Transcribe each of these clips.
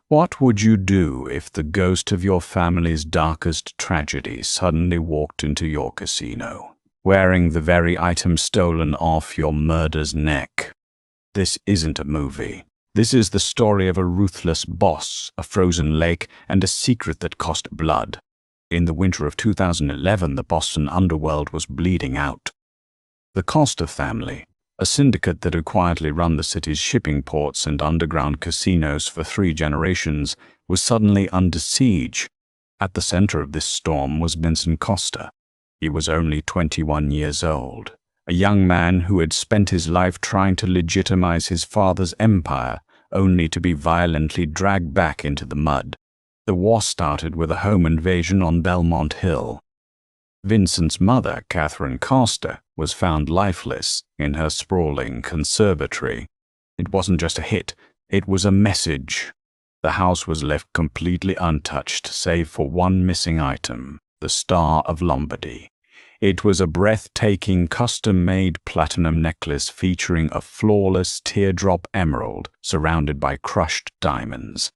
What would you do if the ghost of your family's darkest tragedy suddenly walked into your casino, wearing the very item stolen off your murder's neck? This isn't a movie. This is the story of a ruthless boss, a frozen lake, and a secret that cost blood. In the winter of 2011, the Boston underworld was bleeding out. The Costa family, a syndicate that had quietly run the city's shipping ports and underground casinos for 3 generations, was suddenly under siege. At the center of this storm was Vincent Costa. He was only 21 years old, a young man who had spent his life trying to legitimize his father's empire, only to be violently dragged back into the mud. The war started with a home invasion on Belmont Hill. Vincent's mother, Catherine Costa, was found lifeless in her sprawling conservatory. It wasn't just a hit, it was a message. The house was left completely untouched, save for one missing item, the Star of Lombardy. It was a breathtaking, custom-made platinum necklace featuring a flawless teardrop emerald surrounded by crushed diamonds.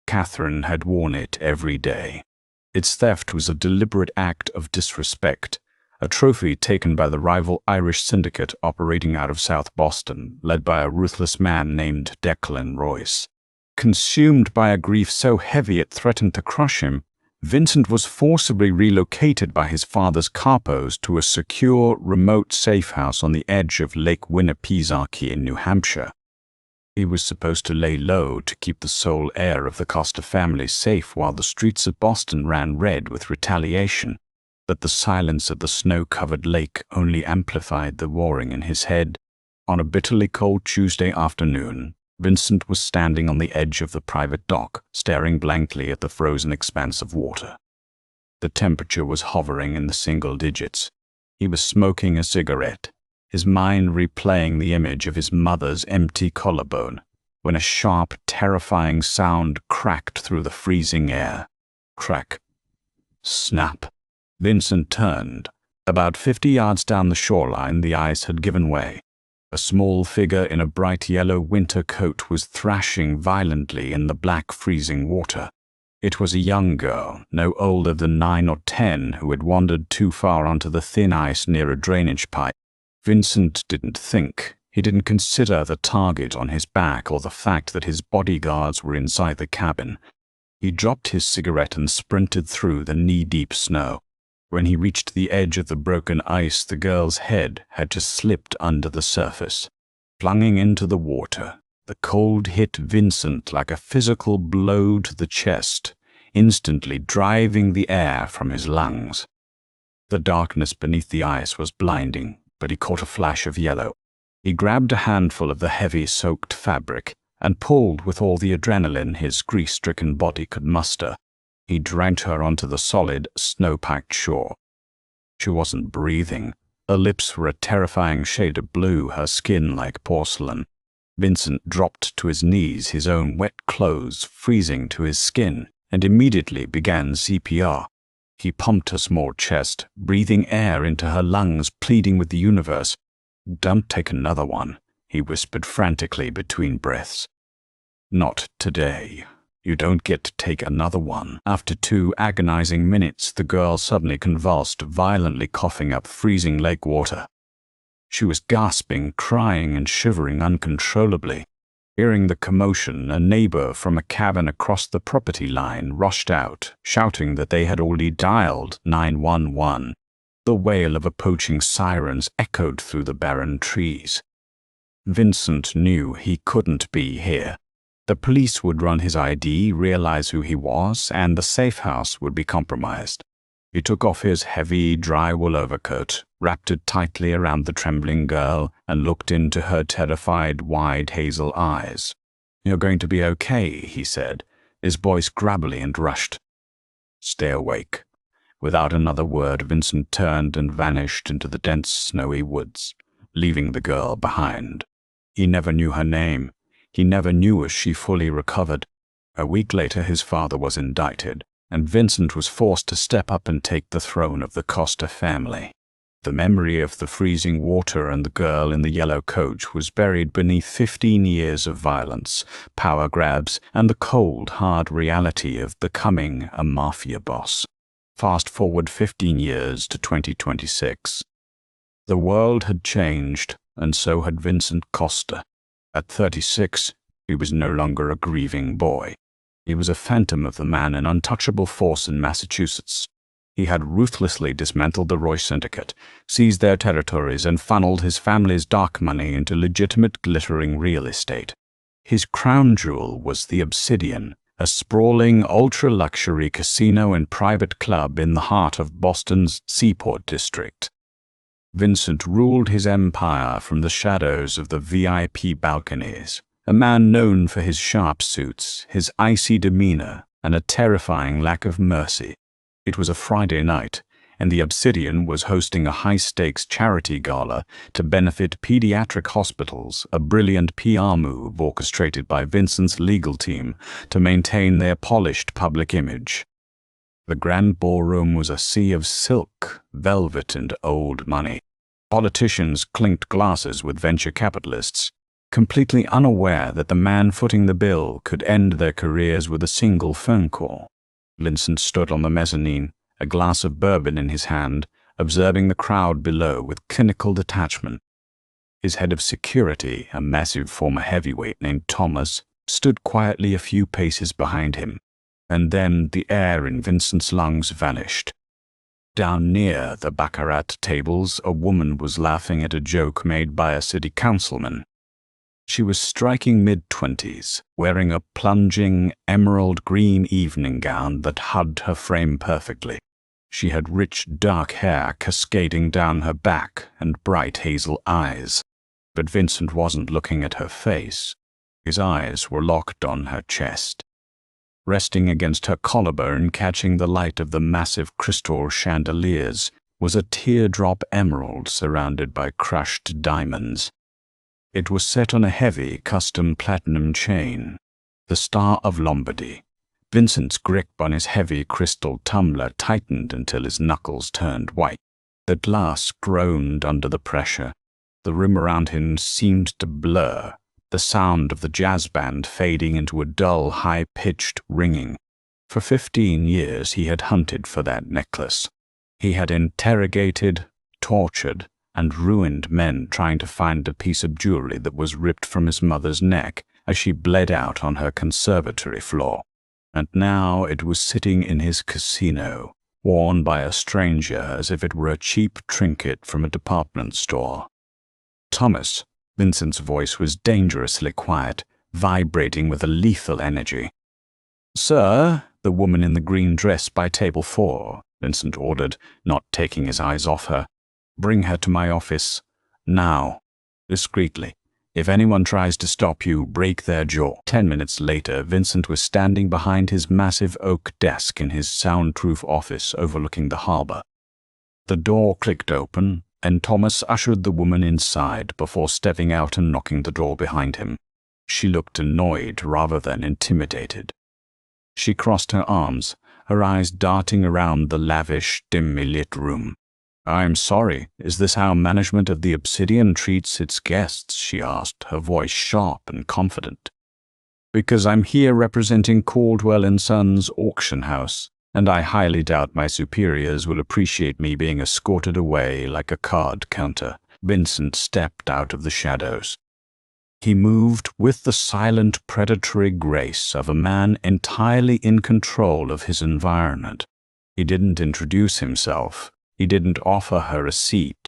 Catherine had worn it every day. Its theft was a deliberate act of disrespect, a trophy taken by the rival Irish syndicate operating out of South Boston, led by a ruthless man named Declan Royce. Consumed by a grief so heavy it threatened to crush him, Vincent was forcibly relocated by his father's capos to a secure, remote safe house on the edge of Lake Winnipesaukee in New Hampshire. He was supposed to lay low to keep the sole heir of the Costa family safe while the streets of Boston ran red with retaliation. But the silence of the snow-covered lake only amplified the roaring in his head. On a bitterly cold Tuesday afternoon, Vincent was standing on the edge of the private dock, staring blankly at the frozen expanse of water. The temperature was hovering in the single digits. He was smoking a cigarette, his mind replaying the image of his mother's empty collarbone, when a sharp, terrifying sound cracked through the freezing air. Crack. Snap. Vincent turned. About 50 yards down the shoreline, the ice had given way. A small figure in a bright yellow winter coat was thrashing violently in the black freezing water. It was a young girl, no older than 9 or 10, who had wandered too far onto the thin ice near a drainage pipe. Vincent didn't think. He didn't consider the target on his back or the fact that his bodyguards were inside the cabin. He dropped his cigarette and sprinted through the knee-deep snow. When he reached the edge of the broken ice, the girl's head had just slipped under the surface. Plunging into the water, the cold hit Vincent like a physical blow to the chest, instantly driving the air from his lungs. The darkness beneath the ice was blinding, but he caught a flash of yellow. He grabbed a handful of the heavy, soaked fabric and pulled with all the adrenaline his grief-stricken body could muster. He dragged her onto the solid, snow-packed shore. She wasn't breathing. Her lips were a terrifying shade of blue, her skin like porcelain. Vincent dropped to his knees, his own wet clothes freezing to his skin, and immediately began CPR. He pumped her small chest, breathing air into her lungs, pleading with the universe. "Don't take another one," he whispered frantically between breaths. "Not today. You don't get to take another one." After 2 agonizing minutes, the girl suddenly convulsed, violently coughing up freezing lake water. She was gasping, crying, and shivering uncontrollably. Hearing the commotion, a neighbor from a cabin across the property line rushed out, shouting that they had already dialed 911. The wail of approaching sirens echoed through the barren trees. Vincent knew he couldn't be here. The police would run his ID, realize who he was, and the safe house would be compromised. He took off his heavy, dry-wool overcoat, wrapped it tightly around the trembling girl, and looked into her terrified, wide hazel eyes. "You're going to be okay," he said, his voice gravelly and rushed. "Stay awake." Without another word, Vincent turned and vanished into the dense, snowy woods, leaving the girl behind. He never knew her name. He never knew if she fully recovered. A week later, his father was indicted, and Vincent was forced to step up and take the throne of the Costa family. The memory of the freezing water and the girl in the yellow coach was buried beneath 15 years of violence, power grabs, and the cold, hard reality of becoming a mafia boss. Fast forward 15 years to 2026. The world had changed, and so had Vincent Costa. At 36, he was no longer a grieving boy. He was a phantom of the man, an untouchable force in Massachusetts. He had ruthlessly dismantled the Roy Syndicate, seized their territories, and funneled his family's dark money into legitimate glittering real estate. His crown jewel was the Obsidian, a sprawling, ultra-luxury casino and private club in the heart of Boston's Seaport District. Vincent ruled his empire from the shadows of the VIP balconies, a man known for his sharp suits, his icy demeanor, and a terrifying lack of mercy. It was a Friday night, and the Obsidian was hosting a high-stakes charity gala to benefit pediatric hospitals, a brilliant PR move orchestrated by Vincent's legal team to maintain their polished public image. The grand ballroom was a sea of silk, velvet, and old money. Politicians clinked glasses with venture capitalists, completely unaware that the man footing the bill could end their careers with a single phone call. Vincent stood on the mezzanine, a glass of bourbon in his hand, observing the crowd below with clinical detachment. His head of security, a massive former heavyweight named Thomas, stood quietly a few paces behind him, and then the air in Vincent's lungs vanished. Down near the baccarat tables, a woman was laughing at a joke made by a city councilman. She was striking mid-20s, wearing a plunging, emerald-green evening gown that hugged her frame perfectly. She had rich, dark hair cascading down her back and bright hazel eyes. But Vincent wasn't looking at her face. His eyes were locked on her chest. Resting against her collarbone, catching the light of the massive crystal chandeliers, was a teardrop emerald surrounded by crushed diamonds. It was set on a heavy, custom platinum chain, the Star of Lombardy. Vincent's grip on his heavy crystal tumbler tightened until his knuckles turned white. The glass groaned under the pressure. The room around him seemed to blur, the sound of the jazz band fading into a dull, high-pitched ringing. For 15 years he had hunted for that necklace. He had interrogated, tortured, and ruined men trying to find a piece of jewelry that was ripped from his mother's neck as she bled out on her conservatory floor. And now it was sitting in his casino, worn by a stranger as if it were a cheap trinket from a department store. Thomas, Vincent's voice was dangerously quiet, vibrating with a lethal energy. "Sir," the woman in the green dress by table 4, Vincent ordered, not taking his eyes off her. "Bring her to my office. Now. Discreetly. If anyone tries to stop you, break their jaw." 10 minutes later, Vincent was standing behind his massive oak desk in his soundproof office overlooking the harbor. The door clicked open, and Thomas ushered the woman inside before stepping out and knocking the door behind him. She looked annoyed rather than intimidated. She crossed her arms, her eyes darting around the lavish, dimly lit room. "I'm sorry, is this how management of the Obsidian treats its guests?" she asked, her voice sharp and confident. "Because I'm here representing Caldwell & Sons auction house, and I highly doubt my superiors will appreciate me being escorted away like a card counter." Vincent stepped out of the shadows. He moved with the silent, predatory grace of a man entirely in control of his environment. He didn't introduce himself. He didn't offer her a seat.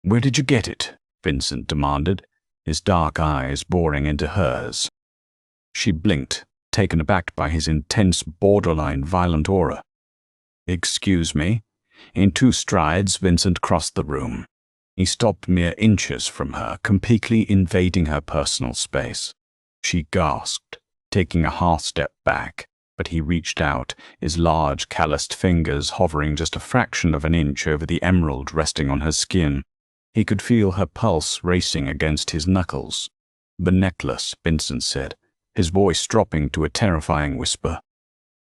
"Where did you get it?" Vincent demanded, his dark eyes boring into hers. She blinked, taken aback by his intense, borderline violent aura. "Excuse me." In 2 strides, Vincent crossed the room. He stopped mere inches from her, completely invading her personal space. She gasped, taking a half step back. But he reached out, his large, calloused fingers hovering just a fraction of an inch over the emerald resting on her skin. He could feel her pulse racing against his knuckles. "The necklace," Vincent said, his voice dropping to a terrifying whisper.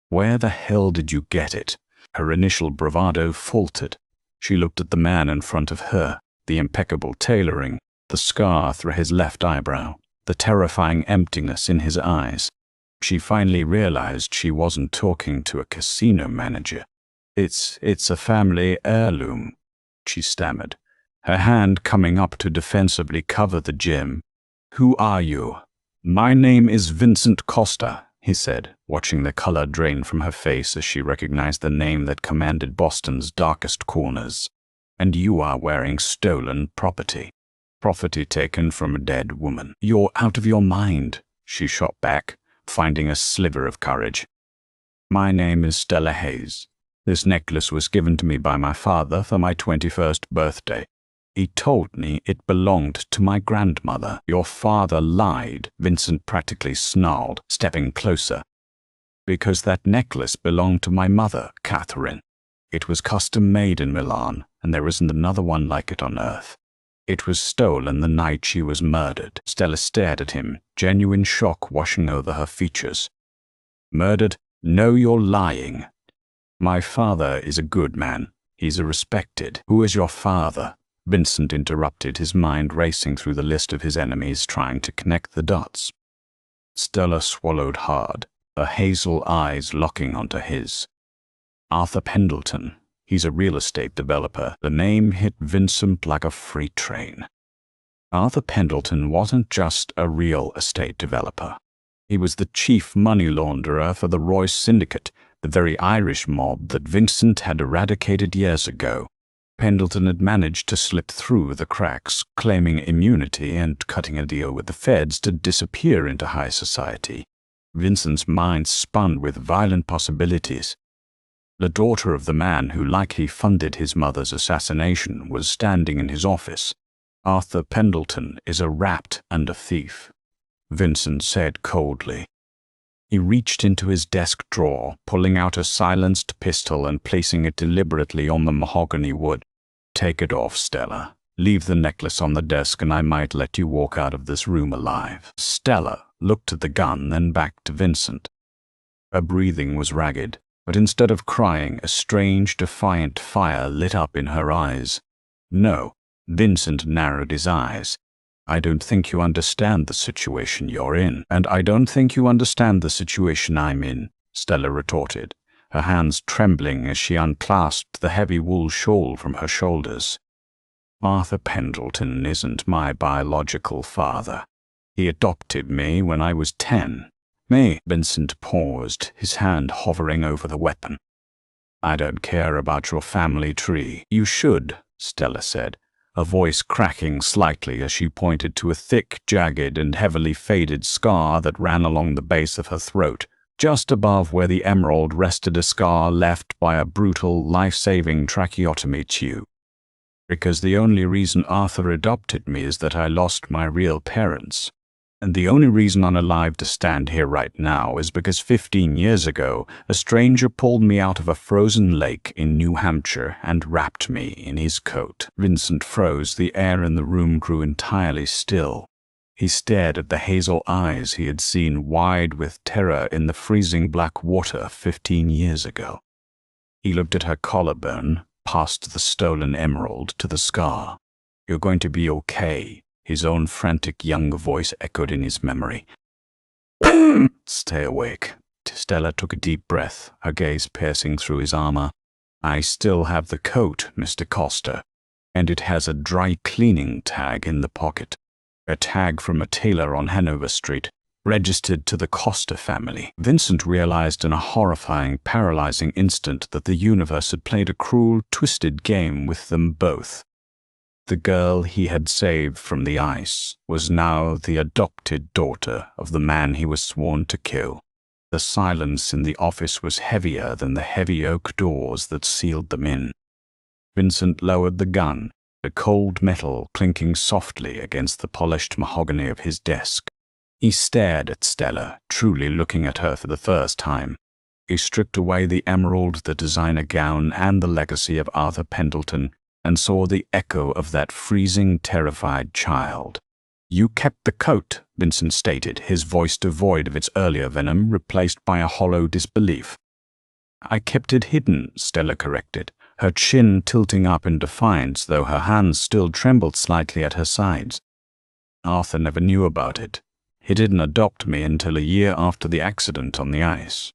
"Where the hell did you get it?" Her initial bravado faltered. She looked at the man in front of her, the impeccable tailoring, the scar through his left eyebrow, the terrifying emptiness in his eyes. She finally realized she wasn't talking to a casino manager. It's a family heirloom," she stammered, her hand coming up to defensively cover the gem. "Who are you?" "My name is Vincent Costa," he said, watching the color drain from her face as she recognized the name that commanded Boston's darkest corners. "And you are wearing stolen property. Property taken from a dead woman." "You're out of your mind," she shot back, finding a sliver of courage. "My name is Stella Hayes. This necklace was given to me by my father for my 21st birthday. He told me it belonged to my grandmother." "Your father lied," Vincent practically snarled, stepping closer. "Because that necklace belonged to my mother, Catherine. It was custom-made in Milan, and there isn't another one like it on Earth. It was stolen the night she was murdered." Stella stared at him, genuine shock washing over her features. "Murdered? No, you're lying." "My father is a good man. He's a respected." "Who is your father?" Vincent interrupted, his mind racing through the list of his enemies, trying to connect the dots. Stella swallowed hard, her hazel eyes locking onto his. "Arthur Pendleton. He's a real estate developer." The name hit Vincent like a freight train. Arthur Pendleton wasn't just a real estate developer. He was the chief money launderer for the Royce Syndicate, the very Irish mob that Vincent had eradicated years ago. Pendleton had managed to slip through the cracks, claiming immunity and cutting a deal with the feds to disappear into high society. Vincent's mind spun with violent possibilities. The daughter of the man who likely funded his mother's assassination was standing in his office. "Arthur Pendleton is a rat and a thief," Vincent said coldly. He reached into his desk drawer, pulling out a silenced pistol and placing it deliberately on the mahogany wood. "Take it off, Stella. Leave the necklace on the desk and I might let you walk out of this room alive." Stella looked at the gun, then back to Vincent. Her breathing was ragged, but instead of crying, a strange, defiant fire lit up in her eyes. "No," Vincent narrowed his eyes. "I don't think you understand the situation you're in." "And I don't think you understand the situation I'm in," Stella retorted, her hands trembling as she unclasped the heavy wool shawl from her shoulders. "Arthur Pendleton isn't my biological father. He adopted me when I was 10. Me." Vincent paused, his hand hovering over the weapon. "I don't care about your family tree." "You should," Stella said, her voice cracking slightly as she pointed to a thick, jagged, and heavily faded scar that ran along the base of her throat, just above where the emerald rested, a scar left by a brutal, life-saving tracheotomy tube. "Because the only reason Arthur adopted me is that I lost my real parents. And the only reason I'm alive to stand here right now is because 15 years ago, a stranger pulled me out of a frozen lake in New Hampshire and wrapped me in his coat." Vincent froze. The air in the room grew entirely still. He stared at the hazel eyes he had seen wide with terror in the freezing black water 15 years ago. He looked at her collarbone, past the stolen emerald to the scar. "You're going to be okay," his own frantic young voice echoed in his memory. "Stay awake." Stella took a deep breath, her gaze piercing through his armor. "I still have the coat, Mr. Costa, and it has a dry cleaning tag in the pocket. A tag from a tailor on Hanover Street, registered to the Costa family." Vincent realized in a horrifying, paralyzing instant that the universe had played a cruel, twisted game with them both. The girl he had saved from the ice was now the adopted daughter of the man he was sworn to kill. The silence in the office was heavier than the heavy oak doors that sealed them in. Vincent lowered the gun, the cold metal clinking softly against the polished mahogany of his desk. He stared at Stella, truly looking at her for the first time. He stripped away the emerald, the designer gown, and the legacy of Arthur Pendleton, and saw the echo of that freezing, terrified child. "You kept the coat," Vincent stated, his voice devoid of its earlier venom, replaced by a hollow disbelief. "I kept it hidden," Stella corrected, her chin tilting up in defiance, though her hands still trembled slightly at her sides. Arthur never knew about it. He didn't adopt me until a year after the accident on the ice.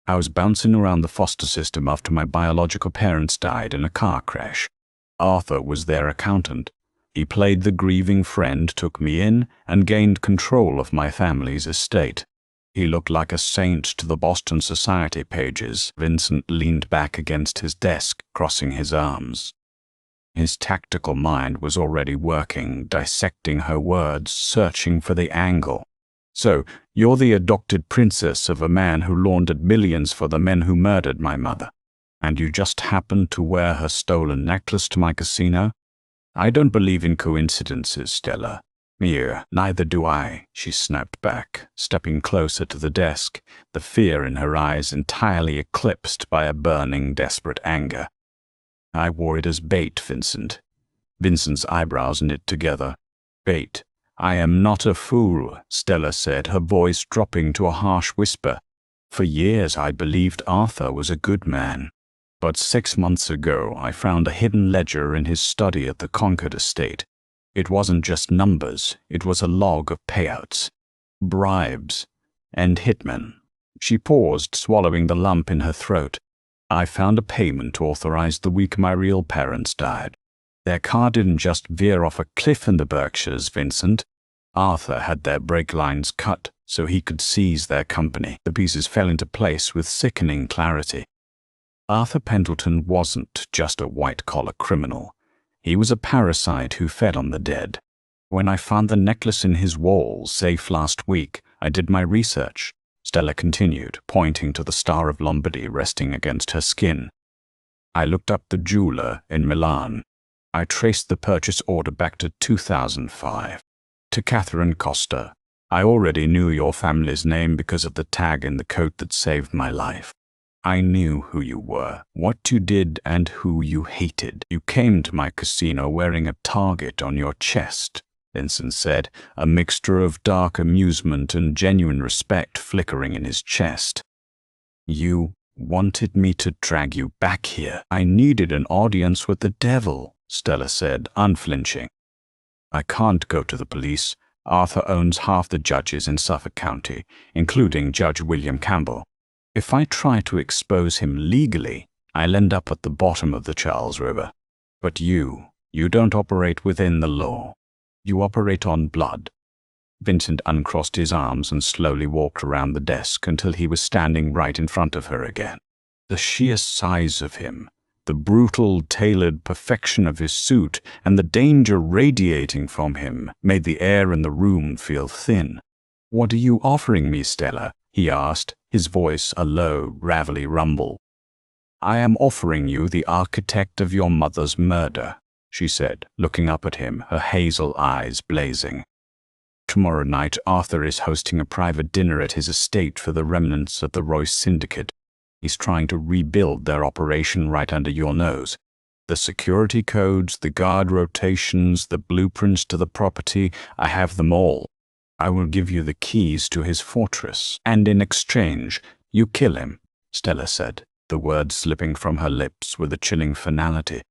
I was bouncing around the foster system after my biological parents died in a car crash. Arthur was their accountant. He played the grieving friend, took me in, and gained control of my family's estate. He looked like a saint to the Boston Society pages. Vincent leaned back against his desk, crossing his arms. His tactical mind was already working, dissecting her words, searching for the angle. So, you're the adopted princess of a man who laundered millions for the men who murdered my mother, and you just happened to wear her stolen necklace to my casino? I don't believe in coincidences, Stella. Neither do I, she snapped back, stepping closer to the desk, the fear in her eyes entirely eclipsed by a burning, desperate anger. I wore it as bait, Vincent. Vincent's eyebrows knit together. Bait. I am not a fool, Stella said, her voice dropping to a harsh whisper. For years I believed Arthur was a good man. But 6 months ago I found a hidden ledger in his study at the Concord estate. It wasn't just numbers, it was a log of payouts, bribes, and hitmen. She paused, swallowing the lump in her throat. I found a payment authorized the week my real parents died. Their car didn't just veer off a cliff in the Berkshires, Vincent. Arthur had their brake lines cut so he could seize their company. The pieces fell into place with sickening clarity. Arthur Pendleton wasn't just a white-collar criminal. He was a parasite who fed on the dead. When I found the necklace in his wall, safe last week, I did my research, Stella continued, pointing to the Star of Lombardy resting against her skin. I looked up the jeweler in Milan. I traced the purchase order back to 2005. To Catherine Costa. I already knew your family's name because of the tag in the coat that saved my life. I knew who you were, what you did, and who you hated. You came to my casino wearing a target on your chest, Vincent said, a mixture of dark amusement and genuine respect flickering in his chest. You wanted me to drag you back here. I needed an audience with the devil, Stella said, unflinching. I can't go to the police. Arthur owns half the judges in Suffolk County, including Judge William Campbell. If I try to expose him legally, I'll end up at the bottom of the Charles River. But you don't operate within the law. You operate on blood. Vincent uncrossed his arms and slowly walked around the desk until he was standing right in front of her again. The sheer size of him, the brutal, tailored perfection of his suit, and the danger radiating from him made the air in the room feel thin. "What are you offering me, Stella?" he asked, his voice a low, gravelly rumble. "I am offering you the architect of your mother's murder," she said, looking up at him, her hazel eyes blazing. "Tomorrow night, Arthur is hosting a private dinner at his estate for the remnants of the Royce Syndicate. He's trying to rebuild their operation right under your nose. The security codes, the guard rotations, the blueprints to the property, I have them all. I will give you the keys to his fortress, and in exchange, you kill him," Stella said, the words slipping from her lips with a chilling finality.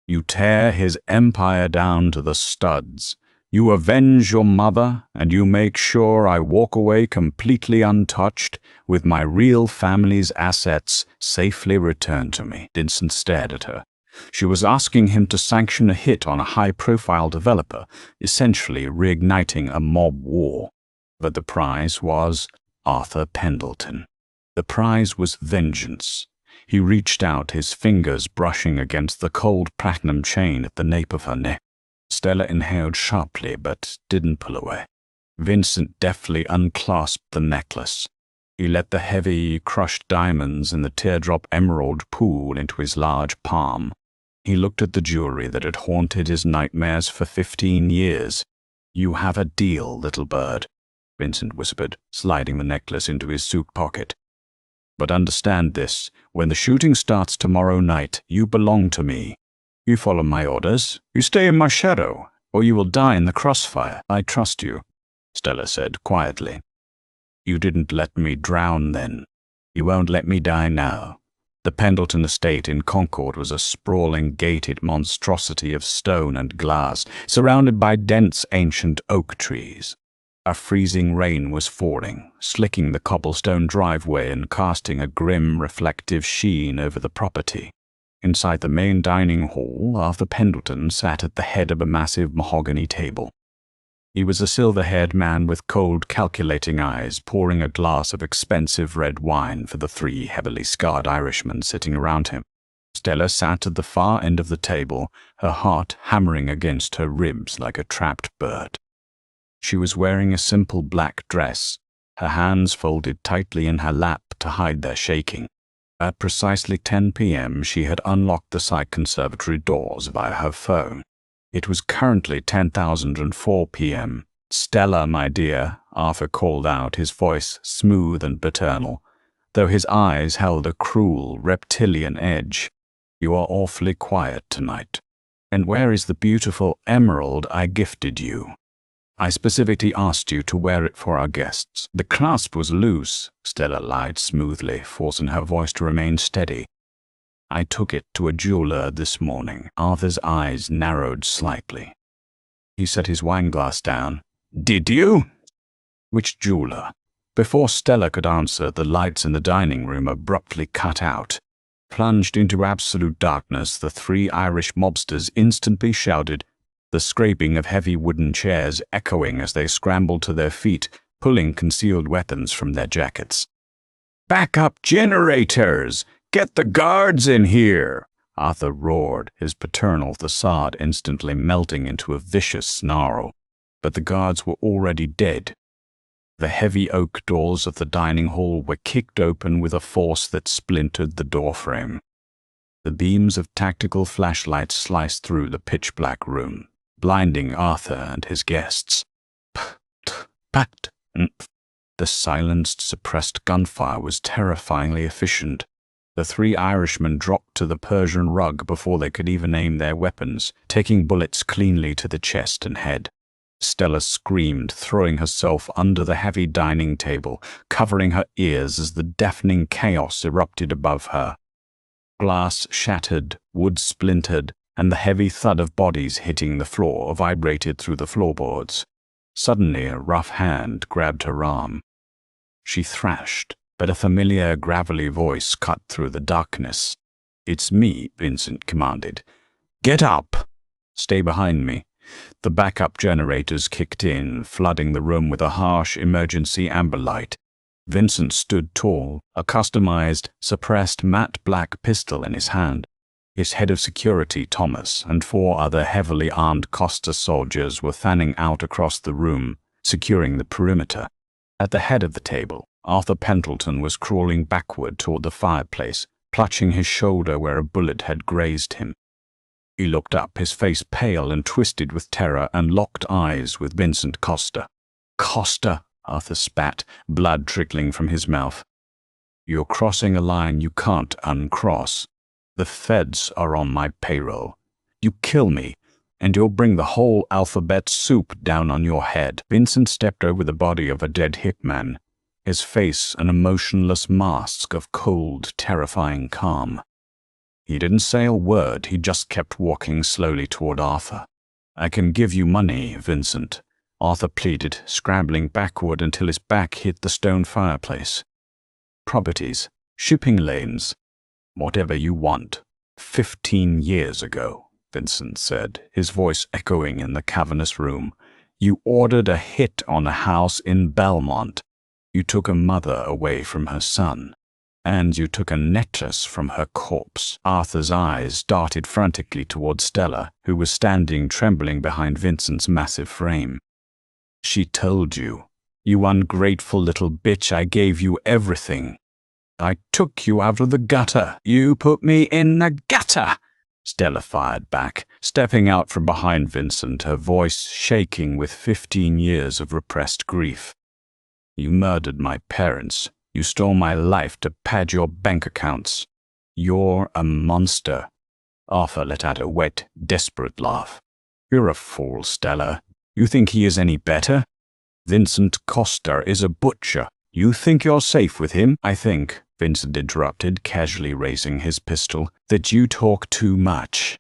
"You tear his empire down to the studs. You avenge your mother, and you make sure I walk away completely untouched, with my real family's assets safely returned to me." Vincent stared at her. She was asking him to sanction a hit on a high-profile developer, essentially reigniting a mob war. But the prize was Arthur Pendleton. The prize was vengeance. He reached out, his fingers brushing against the cold platinum chain at the nape of her neck. Stella inhaled sharply, but didn't pull away. Vincent deftly unclasped the necklace. He let the heavy, crushed diamonds in the teardrop emerald pool into his large palm. He looked at the jewelry that had haunted his nightmares for 15 years. "You have a deal, little bird," Vincent whispered, sliding the necklace into his suit pocket. "But understand this, when the shooting starts tomorrow night, you belong to me. You follow my orders, you stay in my shadow, or you will die in the crossfire. I trust you," Stella said quietly. "You didn't let me drown then. You won't let me die now. The Pendleton estate in Concord was a sprawling, gated monstrosity of stone and glass, surrounded by dense, ancient oak trees. A freezing rain was falling, slicking the cobblestone driveway and casting a grim, reflective sheen over the property. Inside the main dining hall, Arthur Pendleton sat at the head of a massive mahogany table. He was a silver-haired man with cold, calculating eyes, pouring a glass of expensive red wine for the three heavily scarred Irishmen sitting around him. Stella sat at the far end of the table, her heart hammering against her ribs like a trapped bird. She was wearing a simple black dress, her hands folded tightly in her lap to hide their shaking. At precisely 10 p.m., she had unlocked the side conservatory doors via her phone. It was currently 10,004 p.m. "Stella, my dear," Arthur called out, his voice smooth and paternal, though his eyes held a cruel, reptilian edge. "You are awfully quiet tonight. And where is the beautiful emerald I gifted you? I specifically asked you to wear it for our guests." "The clasp was loose," Stella lied smoothly, forcing her voice to remain steady. "I took it to a jeweler this morning." Arthur's eyes narrowed slightly. He set his wineglass down. "Did you? Which jeweler?" Before Stella could answer, the lights in the dining room abruptly cut out. Plunged into absolute darkness, the three Irish mobsters instantly shouted, the scraping of heavy wooden chairs echoing as they scrambled to their feet, pulling concealed weapons from their jackets. "Backup generators! Get the guards in here!" Arthur roared, his paternal facade instantly melting into a vicious snarl. But the guards were already dead. The heavy oak doors of the dining hall were kicked open with a force that splintered the doorframe. The beams of tactical flashlights sliced through the pitch-black room, blinding Arthur and his guests. Pat! The silenced, suppressed gunfire was terrifyingly efficient. The three Irishmen dropped to the Persian rug before they could even aim their weapons, taking bullets cleanly to the chest and head. Stella screamed, throwing herself under the heavy dining table, covering her ears as the deafening chaos erupted above her. Glass shattered, wood splintered, and the heavy thud of bodies hitting the floor vibrated through the floorboards. Suddenly, a rough hand grabbed her arm. She thrashed, but a familiar, gravelly voice cut through the darkness. "It's me," Vincent commanded. "Get up! Stay behind me." The backup generators kicked in, flooding the room with a harsh, emergency amber light. Vincent stood tall, a customized, suppressed matte black pistol in his hand. His head of security, Thomas, and 4 other heavily armed Costa soldiers were fanning out across the room, securing the perimeter. At the head of the table, Arthur Pendleton was crawling backward toward the fireplace, clutching his shoulder where a bullet had grazed him. He looked up, his face pale and twisted with terror, and locked eyes with Vincent Costa. "Costa!" Arthur spat, blood trickling from his mouth. "You're crossing a line you can't uncross. The feds are on my payroll. You kill me, and you'll bring the whole alphabet soup down on your head." Vincent stepped over the body of a dead hitman, his face an emotionless mask of cold, terrifying calm. He didn't say a word, he just kept walking slowly toward Arthur. "I can give you money, Vincent," Arthur pleaded, scrambling backward until his back hit the stone fireplace. "Properties, shipping lanes, whatever you want." 15 years ago, Vincent said, his voice echoing in the cavernous room, "you ordered a hit on a house in Belmont. You took a mother away from her son. And you took a necklace from her corpse." Arthur's eyes darted frantically toward Stella, who was standing trembling behind Vincent's massive frame. "She told you. You ungrateful little bitch, I gave you everything. I took you out of the gutter. You put me in the gutter!" Stella fired back, stepping out from behind Vincent, her voice shaking with 15 years of repressed grief. "You murdered my parents. You stole my life to pad your bank accounts. You're a monster." Arthur let out a wet, desperate laugh. "You're a fool, Stella. You think he is any better? Vincent Costa is a butcher. You think you're safe with him?" "I think," Vincent interrupted, casually raising his pistol. "That you talk too much."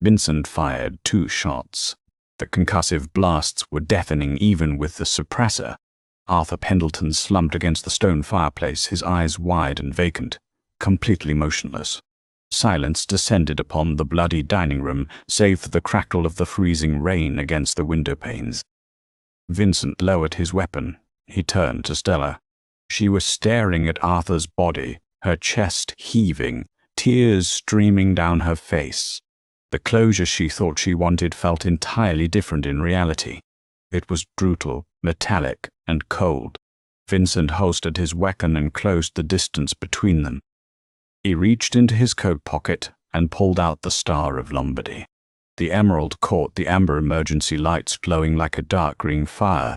Vincent fired 2 shots. The concussive blasts were deafening even with the suppressor. Arthur Pendleton slumped against the stone fireplace, his eyes wide and vacant, completely motionless. Silence descended upon the bloody dining room, save for the crackle of the freezing rain against the window panes. Vincent lowered his weapon. He turned to Stella. She was staring at Arthur's body, her chest heaving, tears streaming down her face. The closure she thought she wanted felt entirely different in reality. It was brutal, metallic, and cold. Vincent holstered his weapon and closed the distance between them. He reached into his coat pocket and pulled out the Star of Lombardy. The emerald caught the amber emergency lights glowing like a dark green fire.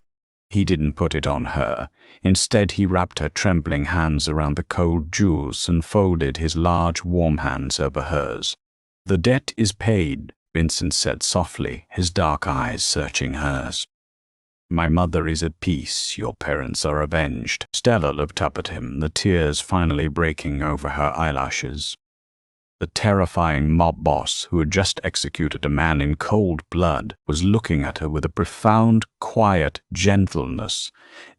He didn't put it on her. Instead, he wrapped her trembling hands around the cold jewels and folded his large, warm hands over hers. "The debt is paid," Vincent said softly, his dark eyes searching hers. "My mother is at peace. Your parents are avenged." Stella looked up at him, the tears finally breaking over her eyelashes. The terrifying mob boss who had just executed a man in cold blood was looking at her with a profound, quiet gentleness,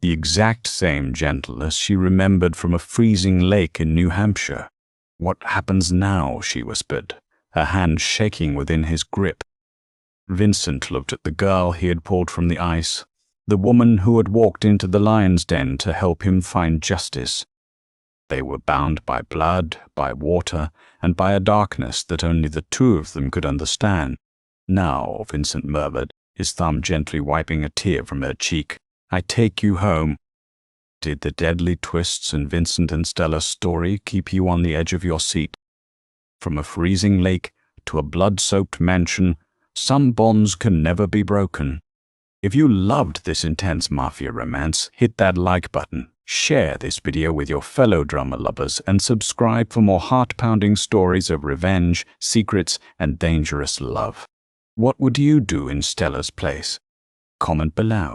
the exact same gentleness she remembered from a freezing lake in New Hampshire. "What happens now?" she whispered, her hand shaking within his grip. Vincent looked at the girl he had pulled from the ice, the woman who had walked into the lion's den to help him find justice. They were bound by blood, by water, and by a darkness that only the 2 of them could understand. "Now," Vincent murmured, his thumb gently wiping a tear from her cheek, "I take you home." Did the deadly twists in Vincent and Stella's story keep you on the edge of your seat? From a freezing lake to a blood-soaked mansion, some bonds can never be broken. If you loved this intense Mafia romance, hit that like button, share this video with your fellow drama lovers, and subscribe for more heart-pounding stories of revenge, secrets, and dangerous love. What would you do in Stella's place? Comment below.